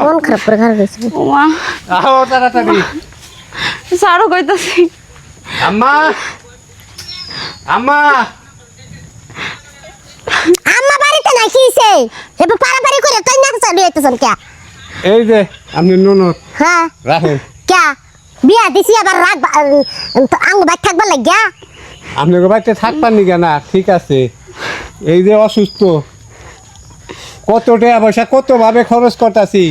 মন খারাপ করে ঘর গেছে ওমা আও তাড়াতাড়ি সারো কইতাছি আম্মা আম্মা আম্মা বাড়িতে নাই কিছে হেবে পারাপারি করে তুই না চালু হইতেছন কে এই যে আপনি ননদ হ্যাঁ রাখেন কে বিয়া দিছি আবার রাগ আঙ্গ বাইক থাকবার লাগিয়া আপনি বাড়িতে থাকবেন নি কেন ঠিক আছে এই যে অসুস্থ কত টাকা পয়সা কতভাবে খরচ করতেছি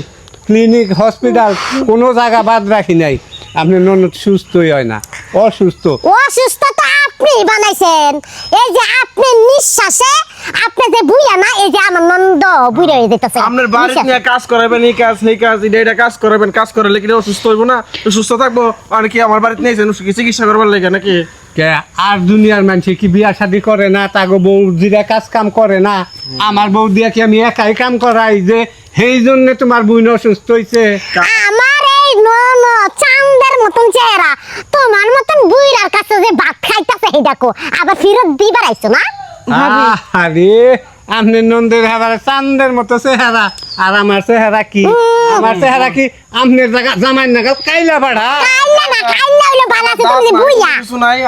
ক্লিনিক হসপিটাল কোনো জায়গা বাদ রাখি নাই আপনি ননদ সুস্থই হয় না অসুস্থ অসুস্থ তো আপনি বানাইছেন এই যে আপনি নিঃশ্বাসে আপনি যে বুইয়া না এই যে আমার নন্দ বুইরা হয়ে যেতেছে আপনার বাড়িতে নিয়ে কাজ করাবেন এই কাজ সেই কাজ এটা কাজ করাবেন কাজ করলে কি অসুস্থ হইব না সুস্থ থাকবো আর কি আমার বাড়িতে নিয়েছেন চিকিৎসা করবার লাগে নাকি কে আর দুনিয়ার মানুষ কি বিয়া শাদি করে না তাগো বৌদিরা কাজ কাম করে না আমার বউ দিয়া কি আমি একাই কাম করাই যে সেই জন্য তোমার বোন অসুস্থ হয়েছে আমার এই নন চাঁদের মতন চেহারা তোমার মতন বুইরার কাছে যে ভাত খাইতাছে এই দেখো আবার ফিরত দিবার আইছো না আরে আপনি নন্দের হেবার চান্দের মতো চেহারা আর আমার চেহারা কি আমার চেহারা কি আপনার জায়গা জামাই নাগাল কাইলা বাড়া কাইলা না কাইলা হইলো ভালো আছে তুমি যে বুইয়া কিছু নাই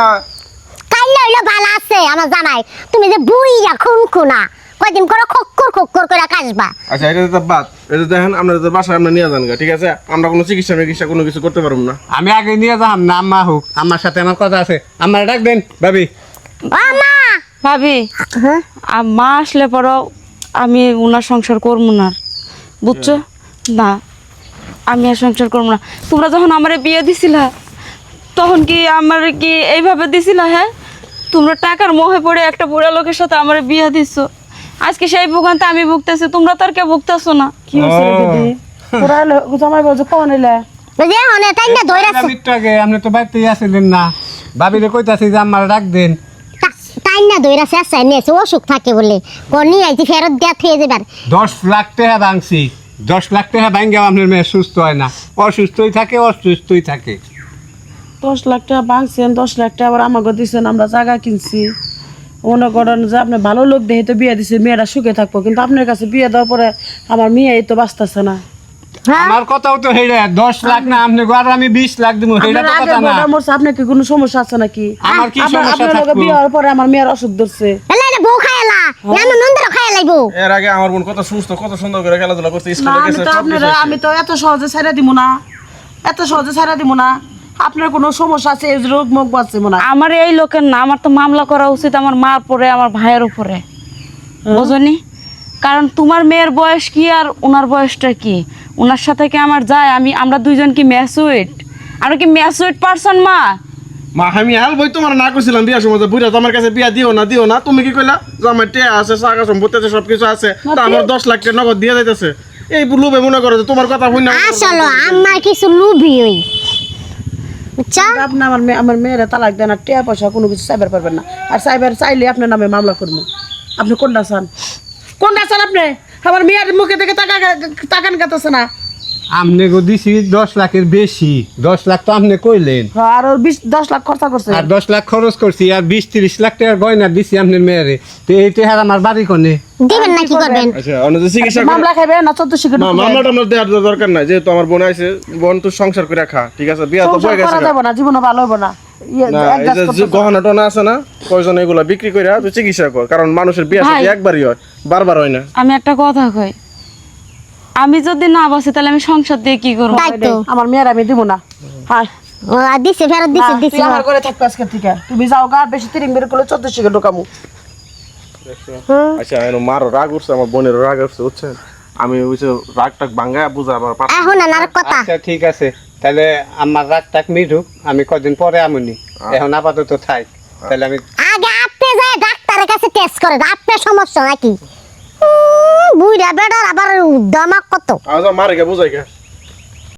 কাইলা হইলো ভালো আছে আমার জামাই তুমি যে বুইয়া খুনখুনা কয়দিন করে খক্কর করে কাশবা আচ্ছা এটা তো বাদ এটা দেখেন আপনাদের বাসায় আমরা নিয়ে যান ঠিক আছে আমরা কোনো চিকিৎসা কোনো কিছু করতে পারবো না আমি আগে নিয়ে যাম না আম্মা হোক আমার সাথে আমার কথা আছে আমার ডাকবেন ভাবি আমা ভাবি হ্যাঁ মা আসলে পরও আমি ওনার সংসার করবো না বুঝছো না আমি আর সংসার করবো না তোমরা যখন আমারে বিয়ে দিছিলা তখন কি আমার কি এইভাবে দিছিলা হ্যাঁ তোমরা টাকার মোহে পড়ে একটা বুড়া লোকের সাথে আমার বিয়ে দিছো আজকে সেই ভোগান্তে আমি ভুগতেছি তোমরা তো আর কেউ ভুগতেছো না কি হইছে দিদি পুরা জামাই বলছে কোন হইলা ওই যে অনে তাই না ধইরাছে একটু আগে আপনি তো বাড়িতেই আসলেন না ভাবিরে কইতাছি যে আমার ডাক দেন তাই না ধইরাছে আছে নেছে অসুখ থাকে বলে কোনি আইছি ফেরত দেয়া থিয়ে যাবার 10 লাখ টাকা ভাঙছি 10 লাখ টাকা ভাঙে আপনার মেয়ে সুস্থ হয় না অসুস্থই থাকে 10 লাখ টাকা বাংছেন 10 লাখ টাকা আবার আমাকে দিছেন আমরা জায়গা কিনছি মনে করেন যে আপনি ভালো লোক দেখে তো বিয়ে দিছে মেয়েরা সুখে থাকবো কিন্তু আপনার কাছে বিয়ে দেওয়ার পরে আমার মেয়ে এই তো বাঁচতেছে না আমার কথাও তো হেড়ে 10 লাখ না আপনি আর আমি 20 লাখ দিব হেড়া তো কথা না আপনার কি কোনো সমস্যা আছে নাকি আমার কি সমস্যা আপনার লগে থাকবো বিয়ে হওয়ার পরে আমার মেয়ের অসুখ ধরছে এলা এটা বউ খায়লা জানো নন্দর খায়লাইবো এর আগে আমার বোন কত সুস্থ কত সুন্দর করে খেলাধুলা করতে না স্কুলে আমি গেছে তো আপনারা আমি তো এত সহজে ছাড়া দিব না আপনার কোনো সমস্যা আছে এই রোগ মুখ বাঁচছে মনে হয় আমার এই লোকের না আমার তো মামলা করা উচিত আমার মার পরে আমার ভাইয়ের উপরে বুঝনি কারণ তোমার মেয়ের বয়স কি আর ওনার বয়সটা কি ওনার সাথে কি আমার যায় আমরা দুইজন কি ম্যাচুইট আমরা কি ম্যাচুইট পারসন মা মা আমি বই তোমার না করছিলাম বিয়ার সময় বুড়া তোমার কাছে বিয়া দিও না তুমি কি কইলা যে আমার টিয়া আছে টাকা সম্পত্তি আছে সবকিছু আছে তা আমার 10 লাখ টাকা নগদ দিয়ে যাইতেছে এই লোভে মনে করো যে তোমার কথা হই না আসলে আমার কিছু লুবি হই বুঝছা আপনি আমার মেয়েরা তালাক দেন আর টিয়া পয়সা কোনো কিছু চাইবার পারবেন না আর চাইবার চাইলে আপনার নামে মামলা করবো আপনি কোনটা চান আপনি আমার মেয়ের মুখে থেকে তাকান কাটাছে না আপনি গো দিছি 10 লাখের বেশি 10 লাখ তো আপনি কইলেন আর 10 লাখ খরচা করছে আর 10 লাখ খরচ করছি আর 20-30 লাখ টাকা গয়না দিছি আপনার মেয়েরে তো এই টাকা আমার বাড়ি কোনে দিবেন না কি করবেন আচ্ছা অন্য চিকিৎসা মামলা খাবে না 14 না মামলাটা আমার দেওয়ার দরকার নাই যেহেতু আমার বোন আইছে বোন তো সংসার করে খা ঠিক আছে বিয়া তো হয়ে গেছে না জীবন ভালো হবে না না এই যে গহনা টনা আছে না প্রয়োজন এগুলা বিক্রি করে তুই চিকিৎসা কর কারণ মানুষের বিয়া সাথে একবারই হয় বারবার হয় না আমি একটা কথা কই আমি যদি না বাসি তাহলে আমি সংসার দিয়ে কি করব তাই তো আমার মেয়ের আমি দিব না হ্যাঁ ও দিছে ফেরত দিছে আমার ঘরে থাকবে আজকে থেকে তুমি যাও গা বেশি তিরিং বের করলে 14 টাকা ঢোকামু আচ্ছা এনো মারো রাগ উঠছে আমার বোনের রাগ উঠছে বুঝছেন আমি ওই যে রাগটাক ভাঙায় বুঝা আমার এখন আর কথা আচ্ছা ঠিক আছে তাহলে আমার রাত টাক মিটুক আমি কদিন পরে আমুনি এখন আপাতত থাক তাহলে আমি আগে আপনি যায় ডাক্তারের কাছে টেস্ট করে আপনার সমস্যা নাকি বুইরা বেড়ার আবার দমাক কত আচ্ছা মারে কে বুঝাই কে